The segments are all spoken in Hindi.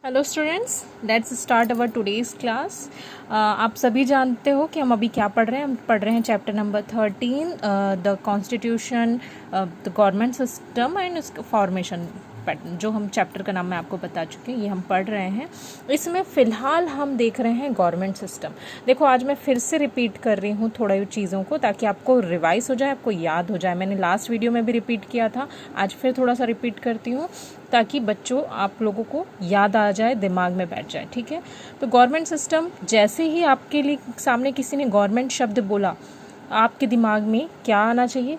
Hello students, let's start our today's class. आप सभी जानते हो कि हम अभी क्या पढ़ रहे हैं। हम पढ़ रहे हैं chapter number 13, the constitution, the government system and formation pattern. जो हम चैप्टर का नाम मैं आपको बता चुकी हूँ, ये हम पढ़ रहे हैं। इसमें फ़िलहाल हम देख रहे हैं गवर्नमेंट सिस्टम। देखो, आज मैं फिर से रिपीट कर रही हूँ थोड़ा चीज़ों को, ताकि आपको रिवाइज हो जाए, आपको याद हो जाए। मैंने लास्ट वीडियो में भी रिपीट किया था, आज फिर थोड़ा सा रिपीट करती हूँ ताकि बच्चों आप लोगों को याद आ जाए, दिमाग में बैठ जाए। ठीक है, तो गवर्नमेंट सिस्टम, जैसे ही आपके लिए सामने किसी ने गवर्नमेंट शब्द बोला, आपके दिमाग में क्या आना चाहिए?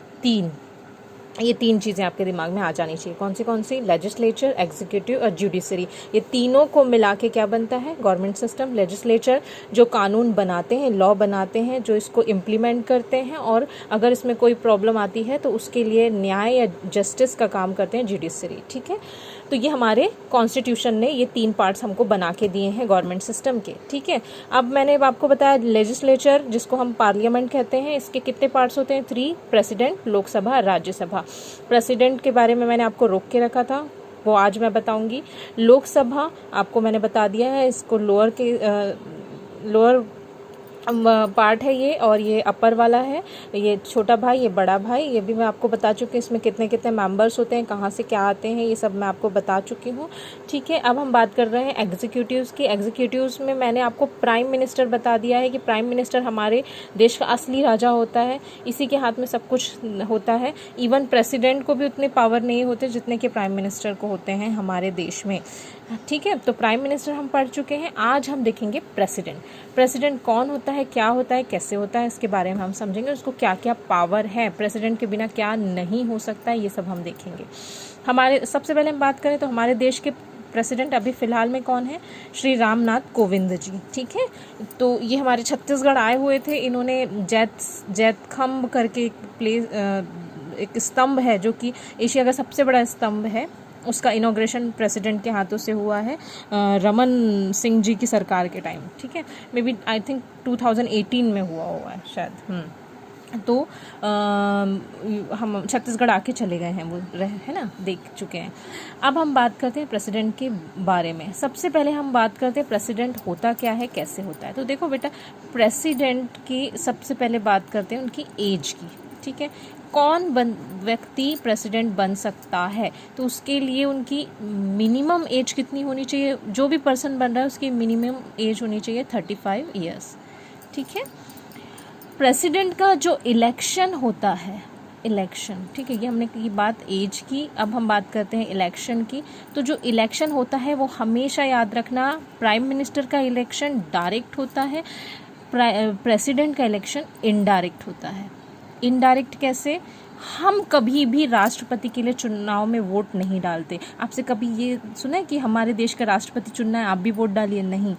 ये तीन चीज़ें आपके दिमाग में आ जानी चाहिए। कौन सी? लेजिस्लेचर, एग्जीक्यूटिव और जुडिशरी। ये तीनों को मिला के क्या बनता है? Government system. लेजिस्लेचर जो कानून बनाते हैं, लॉ बनाते हैं, जो इसको इम्प्लीमेंट करते हैं, और अगर इसमें कोई प्रॉब्लम आती है तो उसके लिए न्याय या जस्टिस का काम करते हैं जुडिशरी। ठीक है, तो ये हमारे कॉन्स्टिट्यूशन ने ये तीन पार्ट्स हमको बना के दिए हैं गवर्नमेंट सिस्टम के। ठीक है, अब मैंने आपको बताया लेजिस्लेचर, जिसको हम पार्लियामेंट कहते हैं, इसके कितने पार्ट्स होते हैं? 3। प्रेसिडेंट, लोकसभा, राज्यसभा। प्रेसिडेंट के बारे में मैंने आपको रोक के रखा था, वो आज मैं बताऊंगी। लोकसभा आपको मैंने बता दिया है, इसको लोअर पार्ट है ये, और ये अपर वाला है। ये छोटा भाई, ये बड़ा भाई, ये भी मैं आपको बता चुकी हूँ। इसमें कितने कितने मेंबर्स होते हैं, कहाँ से क्या आते हैं, ये सब मैं आपको बता चुकी हूँ। ठीक है, अब हम बात कर रहे हैं एग्जीक्यूटिव्स की। एग्जीक्यूटिव्स में मैंने आपको प्राइम मिनिस्टर बता दिया है कि प्राइम मिनिस्टर हमारे देश का असली राजा होता है, इसी के हाथ में सब कुछ होता है। इवन प्रेसिडेंट को भी उतने पावर नहीं होते जितने कि प्राइम मिनिस्टर को होते हैं हमारे देश में। ठीक है, तो प्राइम मिनिस्टर हम पढ़ चुके हैं। आज हम देखेंगे प्रेसिडेंट। प्रेसिडेंट कौन होता है, क्या होता है, कैसे होता है, इसके बारे में हम समझेंगे। उसको क्या क्या पावर है, प्रेसिडेंट के बिना क्या नहीं हो सकता है, ये सब हम देखेंगे। हमारे सबसे पहले हम बात करें तो हमारे देश के प्रेसिडेंट अभी फ़िलहाल में कौन है? श्री रामनाथ कोविंद जी। ठीक है, तो ये हमारे छत्तीसगढ़ आए हुए थे। इन्होंने जैतखंब करके एक स्तंभ है, जो कि एशिया का सबसे बड़ा स्तंभ है, उसका इनॉग्रेशन प्रेसिडेंट के हाथों से हुआ है, रमन सिंह जी की सरकार के टाइम। ठीक है, मे बी आई थिंक 2018 में हुआ है शायद। तो हम छत्तीसगढ़ आके चले गए हैं, वो है ना, देख चुके हैं। अब हम बात करते हैं प्रेसिडेंट के बारे में। सबसे पहले हम बात करते हैं प्रेसिडेंट होता क्या है, कैसे होता है। तो देखो बेटा, प्रेसिडेंट की सबसे पहले बात करते हैं उनकी एज की। ठीक है, कौन व्यक्ति प्रेसिडेंट बन सकता है? तो उसके लिए उनकी मिनिमम एज कितनी होनी चाहिए? जो भी पर्सन बन रहा है उसकी मिनिमम एज होनी चाहिए 35 ईयर्स। ठीक है, प्रेसिडेंट का जो इलेक्शन होता है, इलेक्शन, ठीक है, ये हमने की बात एज की। अब हम बात करते हैं इलेक्शन की। तो जो इलेक्शन होता है वो हमेशा याद रखना, प्राइम मिनिस्टर का इलेक्शन डायरेक्ट होता है, प्रेसिडेंट का इलेक्शन इनडायरेक्ट होता है। इनडायरेक्ट कैसे? हम कभी भी राष्ट्रपति के लिए चुनाव में वोट नहीं डालते। आपसे कभी ये सुना है कि हमारे देश का राष्ट्रपति चुनना है, आप भी वोट डालिए? नहीं।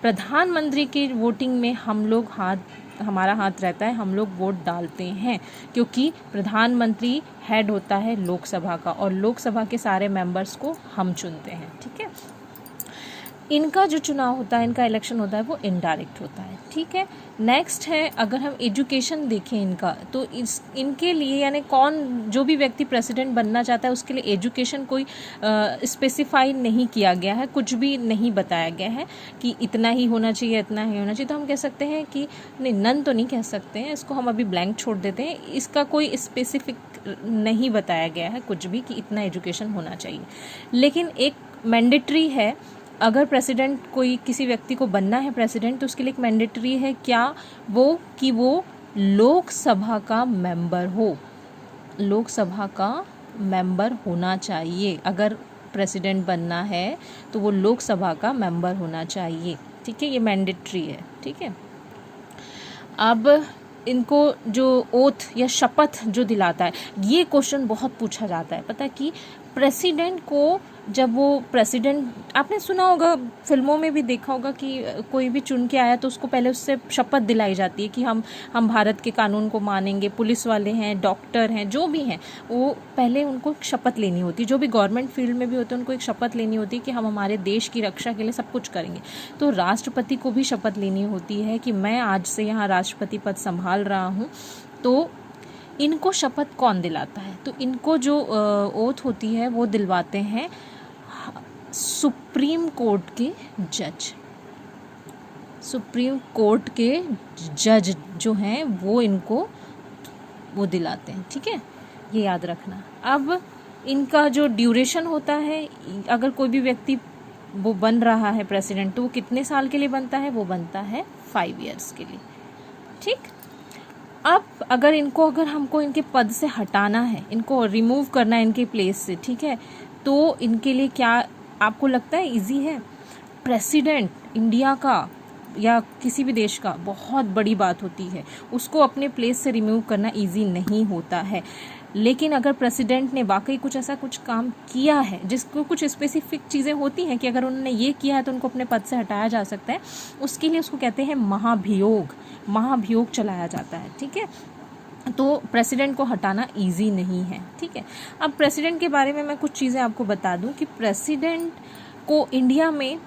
प्रधानमंत्री की वोटिंग में हमारा हाथ रहता है, हम लोग वोट डालते हैं, क्योंकि प्रधानमंत्री हेड होता है लोकसभा का, और लोकसभा के सारे मेंबर्स को हम चुनते हैं। ठीक है, इनका जो चुनाव होता है, इनका इलेक्शन होता है, वो इनडायरेक्ट होता है। ठीक है, नेक्स्ट है, अगर हम एजुकेशन देखें इनका, तो इनके लिए यानी जो भी व्यक्ति प्रेसिडेंट बनना चाहता है उसके लिए एजुकेशन कोई स्पेसिफाई नहीं किया गया है, कुछ भी नहीं बताया गया है कि इतना ही होना चाहिए, इतना ही होना चाहिए। तो हम कह सकते हैं कि नहीं, नन तो नहीं कह सकते हैं, इसको हम अभी ब्लैंक छोड़ देते हैं। इसका कोई स्पेसिफिक नहीं बताया गया है कुछ भी कि इतना एजुकेशन होना चाहिए। लेकिन एक मैंडेटरी है, अगर प्रेसिडेंट कोई किसी व्यक्ति को बनना है प्रेसिडेंट, तो उसके लिए एक मैंडेटरी है क्या? कि वो लोकसभा का मेंबर हो, लोकसभा का मेंबर होना चाहिए। अगर प्रेसिडेंट बनना है तो वो लोकसभा का मेंबर होना चाहिए। ठीक है, ये मैंडेटरी है। ठीक है, अब इनको जो ओथ या शपथ जो दिलाता है, ये क्वेश्चन बहुत पूछा जाता है। पता है कि प्रेसिडेंट को, जब वो प्रेसिडेंट, आपने सुना होगा, फिल्मों में भी देखा होगा कि कोई भी चुन के आया तो उसको पहले उससे शपथ दिलाई जाती है कि हम भारत के कानून को मानेंगे। पुलिस वाले हैं, डॉक्टर हैं, जो भी हैं, वो पहले उनको शपथ लेनी होती है। जो भी गवर्नमेंट फील्ड में भी होते हैं, उनको एक शपथ लेनी होती है कि हम हमारे देश की रक्षा के लिए सब कुछ करेंगे। तो राष्ट्रपति को भी शपथ लेनी होती है कि मैं आज से यहाँ राष्ट्रपति पद संभाल रहा हूँ। तो इनको शपथ कौन दिलाता है? तो इनको जो ओथ होती है वो दिलवाते हैं सुप्रीम कोर्ट के जज, सुप्रीम कोर्ट के जज जो हैं वो इनको वो दिलाते हैं, ठीक है, ये याद रखना। अब इनका जो ड्यूरेशन होता है, अगर कोई भी व्यक्ति वो बन रहा है प्रेसिडेंट, तो वो कितने साल के लिए बनता है, वो बनता है 5 ईयर्स के लिए, ठीक। अब अगर हमको इनके पद से हटाना है, इनको रिमूव करना है इनके प्लेस से, ठीक है, तो इनके लिए क्या आपको लगता है इजी है? प्रेसिडेंट इंडिया का या किसी भी देश का बहुत बड़ी बात होती है, उसको अपने प्लेस से रिमूव करना इजी नहीं होता है। लेकिन अगर प्रेसिडेंट ने वाकई कुछ ऐसा कुछ काम किया है, जिसको कुछ स्पेसिफिक चीज़ें होती हैं कि अगर उन्होंने ये किया है तो उनको अपने पद से हटाया जा सकता है, उसके लिए उसको कहते हैं महाभियोग, महाभियोग चलाया जाता है, ठीक है। तो प्रेसिडेंट को हटाना इजी नहीं है, ठीक है। अब प्रेसिडेंट के बारे में मैं कुछ चीज़ें आपको बता दूं कि प्रेसिडेंट को इंडिया में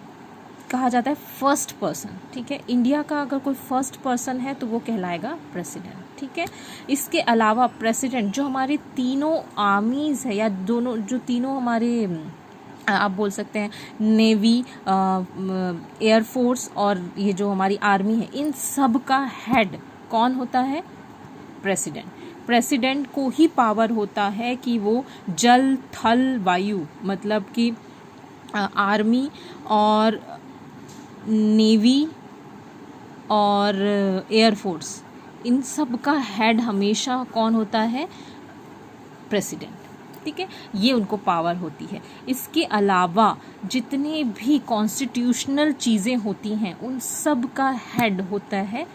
कहा जाता है फर्स्ट पर्सन, ठीक है। इंडिया का अगर कोई फर्स्ट पर्सन है तो वो कहलाएगा प्रेसिडेंट, ठीक है। इसके अलावा प्रेसिडेंट जो हमारे तीनों आर्मीज़ है, या दोनों जो तीनों हमारे आप बोल सकते हैं नेवी, एयरफोर्स और ये जो हमारी आर्मी है, इन सब का हेड कौन होता है? प्रेसिडेंट। प्रेसिडेंट को ही पावर होता है कि वो जल थल वायु, मतलब कि आर्मी और नेवी और एयरफोर्स, इन सब का हेड हमेशा कौन होता है? प्रेसिडेंट, ठीक है। ये उनको पावर होती है। इसके अलावा जितने भी कॉन्स्टिट्यूशनल चीज़ें होती हैं उन सब का हेड होता है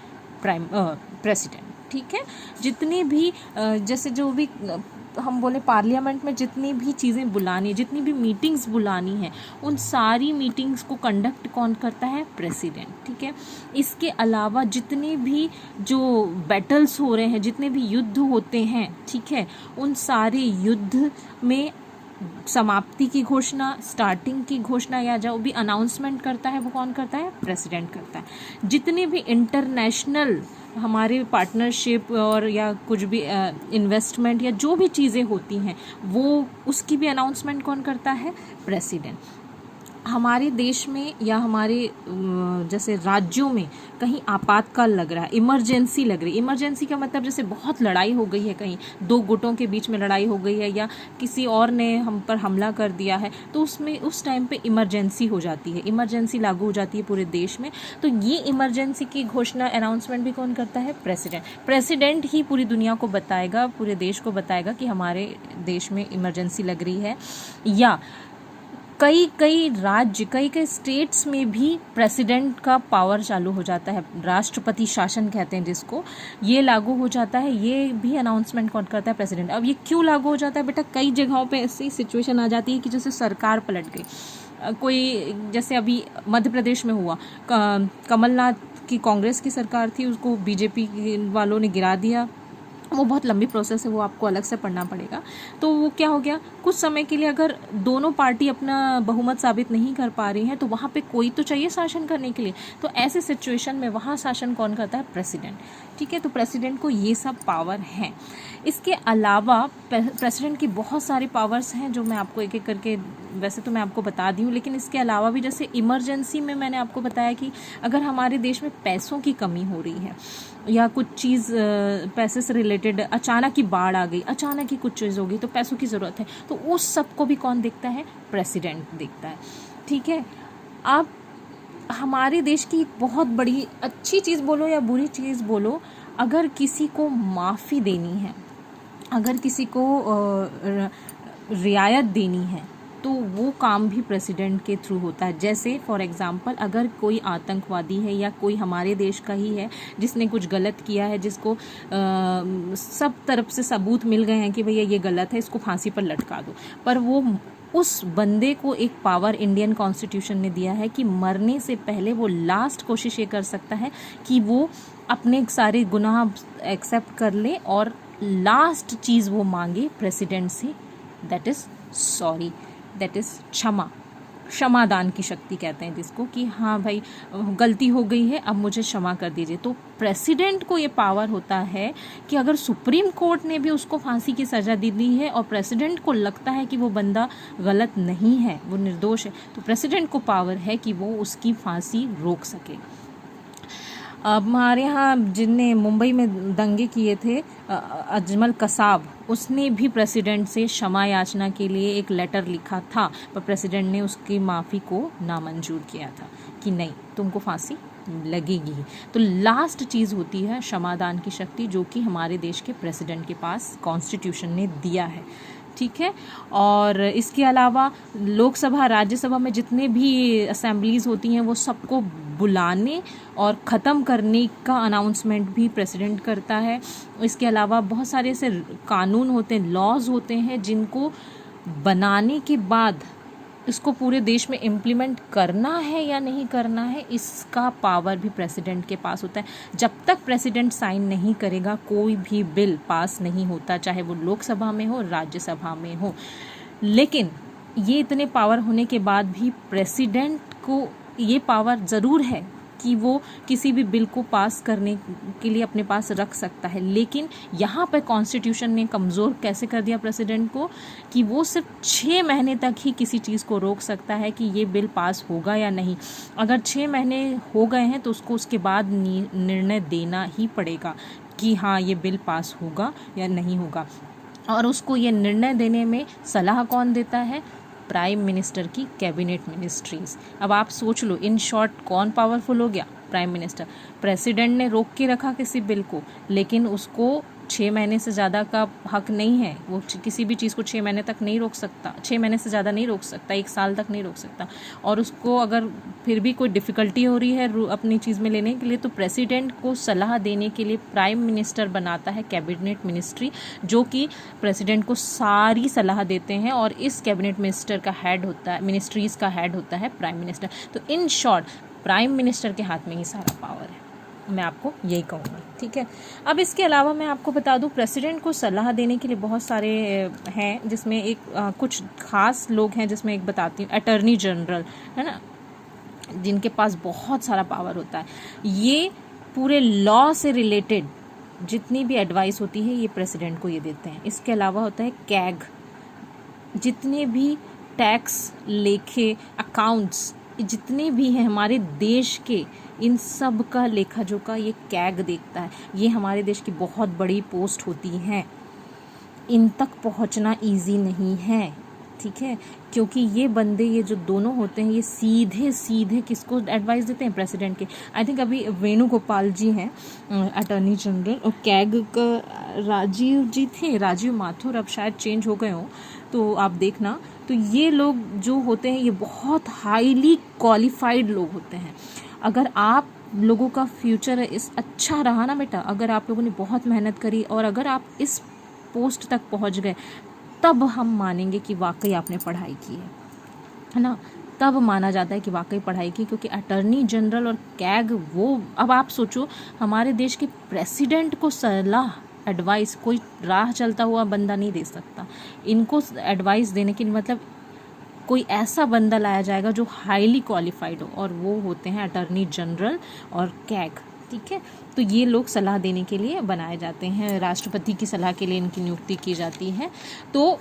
प्रेसिडेंट, ठीक है। जितनी भी जैसे जो भी हम बोले पार्लियामेंट में जितनी भी चीज़ें बुलानी, जितनी भी मीटिंग्स बुलानी है, उन सारी मीटिंग्स को कंडक्ट कौन करता है? प्रेसिडेंट, ठीक है। इसके अलावा जितने भी जो बैटल्स हो रहे हैं, जितने भी युद्ध होते हैं, ठीक है, उन सारे युद्ध में समाप्ति की घोषणा, स्टार्टिंग की घोषणा या जो भी अनाउंसमेंट करता है वो कौन करता है? प्रेसिडेंट करता है। जितने भी इंटरनेशनल हमारे पार्टनरशिप और या कुछ भी इन्वेस्टमेंट या जो भी चीज़ें होती हैं, वो उसकी भी अनाउंसमेंट कौन करता है? प्रेसिडेंट। हमारे देश में या हमारे जैसे राज्यों में कहीं आपातकाल लग रहा है, इमरजेंसी लग रही है। इमरजेंसी का मतलब जैसे बहुत लड़ाई हो गई है, कहीं दो गुटों के बीच में लड़ाई हो गई है या किसी और ने हम पर हमला कर दिया है, तो उसमें उस टाइम पे इमरजेंसी हो जाती है, इमरजेंसी लागू हो जाती है पूरे देश में। तो ये इमरजेंसी की घोषणा, अनाउंसमेंट भी कौन करता है? प्रेसिडेंट। प्रेसिडेंट ही पूरी दुनिया को बताएगा, पूरे देश को बताएगा कि हमारे देश में इमरजेंसी लग रही है। या कई राज्य, कई स्टेट्स में भी प्रेसिडेंट का पावर चालू हो जाता है, राष्ट्रपति शासन कहते हैं जिसको, ये लागू हो जाता है। ये भी अनाउंसमेंट कौन करता है? प्रेसिडेंट। अब ये क्यों लागू हो जाता है बेटा? कई जगहों पे ऐसी सिचुएशन आ जाती है कि जैसे सरकार पलट गई, कोई जैसे अभी मध्य प्रदेश में हुआ, कमलनाथ की कांग्रेस की सरकार थी, उसको बीजेपी वालों ने गिरा दिया। वो बहुत लंबी प्रोसेस है, वो आपको अलग से पढ़ना पड़ेगा। तो वो क्या हो गया, कुछ समय के लिए अगर दोनों पार्टी अपना बहुमत साबित नहीं कर पा रही हैं तो वहाँ पे कोई तो चाहिए शासन करने के लिए। तो ऐसे सिचुएशन में वहाँ शासन कौन करता है? प्रेसिडेंट, ठीक है। तो प्रेसिडेंट को ये सब पावर हैं। इसके अलावा प्रेसिडेंट की बहुत सारी पावर्स हैं जो मैं आपको एक एक करके, वैसे तो मैं आपको बता दी हूँ, लेकिन इसके अलावा भी जैसे इमरजेंसी में मैंने आपको बताया कि अगर हमारे देश में पैसों की कमी हो रही है या कुछ चीज़ पैसे से रिलेटेड, अचानक की बाढ़ आ गई, अचानक ही कुछ चीज़ होगी तो पैसों की ज़रूरत है, तो उस सब को भी कौन देखता है? प्रेसिडेंट देखता है, ठीक है। आप हमारे देश की बहुत बड़ी अच्छी चीज़ बोलो या बुरी चीज़ बोलो, अगर किसी को माफ़ी देनी है, अगर किसी को रियायत देनी है, तो वो काम भी प्रेसिडेंट के थ्रू होता है। जैसे फॉर एग्जांपल अगर कोई आतंकवादी है या कोई हमारे देश का ही है जिसने कुछ गलत किया है, जिसको सब तरफ से सबूत मिल गए हैं कि भैया ये गलत है, इसको फांसी पर लटका दो, पर वो उस बंदे को एक पावर इंडियन कॉन्स्टिट्यूशन ने दिया है कि मरने से पहले वो लास्ट कोशिश ये कर सकता है कि वो अपने सारे गुनाह एक्सेप्ट कर ले और लास्ट चीज़ वो मांगे प्रेसिडेंट से, that is sorry, that is क्षमा। क्षमादान की शक्ति कहते हैं जिसको, कि हाँ भाई गलती हो गई है, अब मुझे क्षमा कर दीजिए। तो प्रेसिडेंट को ये पावर होता है कि अगर सुप्रीम कोर्ट ने भी उसको फांसी की सज़ा दे दी है और प्रेसिडेंट को लगता है कि वो बंदा गलत नहीं है, वो निर्दोष है, तो प्रेसिडेंट को पावर है कि वो उसकी फांसी रोक सके। अब हमारे यहाँ जिनने मुंबई में दंगे किए थे, अजमल कसाब, उसने भी प्रेसिडेंट से क्षमा याचना के लिए एक लेटर लिखा था, पर प्रेसिडेंट ने उसकी माफ़ी को नामंजूर किया था कि नहीं, तुमको फांसी लगेगी ही। तो लास्ट चीज़ होती है क्षमादान की शक्ति, जो कि हमारे देश के प्रेसिडेंट के पास कॉन्स्टिट्यूशन ने दिया है, ठीक है। और इसके अलावा लोकसभा राज्यसभा में जितने भी असेंबलीज होती हैं वो सबको बुलाने और ख़त्म करने का अनाउंसमेंट भी प्रेसिडेंट करता है। इसके अलावा बहुत सारे ऐसे कानून होते हैं, लॉज होते हैं, जिनको बनाने के बाद इसको पूरे देश में इम्प्लीमेंट करना है या नहीं करना है, इसका पावर भी प्रेसिडेंट के पास होता है। जब तक प्रेसिडेंट साइन नहीं करेगा कोई भी बिल पास नहीं होता, चाहे वो लोकसभा में हो, राज्यसभा में हो। लेकिन ये इतने पावर होने के बाद भी प्रेसिडेंट को ये पावर ज़रूर है कि वो किसी भी बिल को पास करने के लिए अपने पास रख सकता है। लेकिन यहाँ पर कॉन्स्टिट्यूशन ने कमज़ोर कैसे कर दिया प्रेसिडेंट को, कि वो सिर्फ 6 महीने तक ही किसी चीज़ को रोक सकता है कि ये बिल पास होगा या नहीं। अगर 6 महीने हो गए हैं तो उसको उसके बाद निर्णय देना ही पड़ेगा कि हाँ ये बिल पास होगा या नहीं होगा। और उसको ये निर्णय देने में सलाह कौन देता है? प्राइम मिनिस्टर की कैबिनेट मिनिस्ट्रीज। अब आप सोच लो, इन शॉर्ट कौन पावरफुल हो गया? Prime minister. प्रेसिडेंट ने रोक के रखा किसी बिल को, लेकिन उसको 6 महीने से ज़्यादा का हक नहीं है। वो किसी भी चीज़ को 6 महीने तक नहीं रोक सकता, 6 महीने से ज़्यादा नहीं रोक सकता, 1 साल तक नहीं रोक सकता। और उसको अगर फिर भी कोई डिफ़िकल्टी हो रही है अपनी चीज़ में लेने के लिए, तो प्रेसिडेंट को सलाह देने के लिए प्राइम मिनिस्टर बनाता है कैबिनेट मिनिस्ट्री, जो कि प्रेसिडेंट को सारी सलाह देते हैं। और इस कैबिनेट मिनिस्टर का हेड होता है, मिनिस्ट्रीज़ का हेड होता है प्राइम मिनिस्टर। तो इन शॉर्ट प्राइम मिनिस्टर के हाथ में ही सारा पावर है, मैं आपको यही कहूँगी, ठीक है। अब इसके अलावा मैं आपको बता दूं, प्रेसिडेंट को सलाह देने के लिए बहुत सारे हैं, जिसमें एक कुछ खास लोग हैं, जिसमें एक बताती हूँ, अटॉर्नी जनरल है ना, जिनके पास बहुत सारा पावर होता है। ये पूरे लॉ से रिलेटेड जितनी भी एडवाइस होती है ये प्रेसिडेंट को ये देते हैं। इसके अलावा होता है कैग, जितने भी टैक्स, लेखे, अकाउंट्स जितने भी हैं हमारे देश के, इन सब का लेखा जोखा ये कैग देखता है। ये हमारे देश की बहुत बड़ी पोस्ट होती हैं, इन तक पहुंचना इजी नहीं है, ठीक है, क्योंकि ये बंदे, ये जो दोनों होते हैं, ये सीधे सीधे किसको एडवाइस देते हैं? प्रेसिडेंट के। आई थिंक अभी वेणुगोपाल जी हैं अटॉर्नी जनरल, और कैग का राजीव जी थे, राजीव माथुर, अब शायद चेंज हो गए हों, तो आप देखना। तो ये लोग जो होते हैं ये बहुत हाईली क्वालिफाइड लोग होते हैं। अगर आप लोगों का फ्यूचर इस अच्छा रहा ना बेटा, अगर आप लोगों ने बहुत मेहनत करी और अगर आप इस पोस्ट तक पहुंच गए, तब हम मानेंगे कि वाकई आपने पढ़ाई की है ना, तब माना जाता है कि वाकई पढ़ाई की। क्योंकि अटॉर्नी जनरल और कैग, वो, अब आप सोचो, हमारे देश के प्रेसिडेंट को सलाह, एडवाइस कोई राह चलता हुआ बंदा नहीं दे सकता। इनको एडवाइस देने के लिए मतलब कोई ऐसा बंदा लाया जाएगा जो हाईली क्वालिफाइड हो, और वो होते हैं अटॉर्नी जनरल और कैग, ठीक है। तो ये लोग सलाह देने के लिए बनाए जाते हैं, राष्ट्रपति की सलाह के लिए इनकी नियुक्ति की जाती है। तो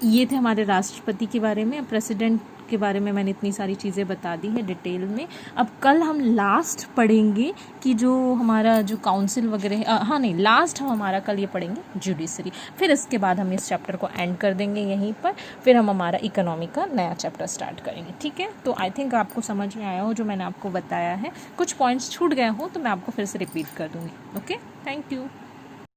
ये थे हमारे राष्ट्रपति के बारे में। प्रेसिडेंट के बारे में मैंने इतनी सारी चीज़ें बता दी है डिटेल में। अब कल हम लास्ट पढ़ेंगे कि जो हमारा जो काउंसिल वगैरह है, हाँ नहीं, लास्ट हम हमारा कल ये पढ़ेंगे जुडिशरी। फिर इसके बाद हम इस चैप्टर को एंड कर देंगे यहीं पर, फिर हम हमारा इकोनॉमी का नया चैप्टर स्टार्ट करेंगे, ठीक है। तो आई थिंक आपको समझ में आया हो जो मैंने आपको बताया है। कुछ पॉइंट्स छूट गए हो तो मैं आपको फिर से रिपीट कर दूँगी। Okay, thank you.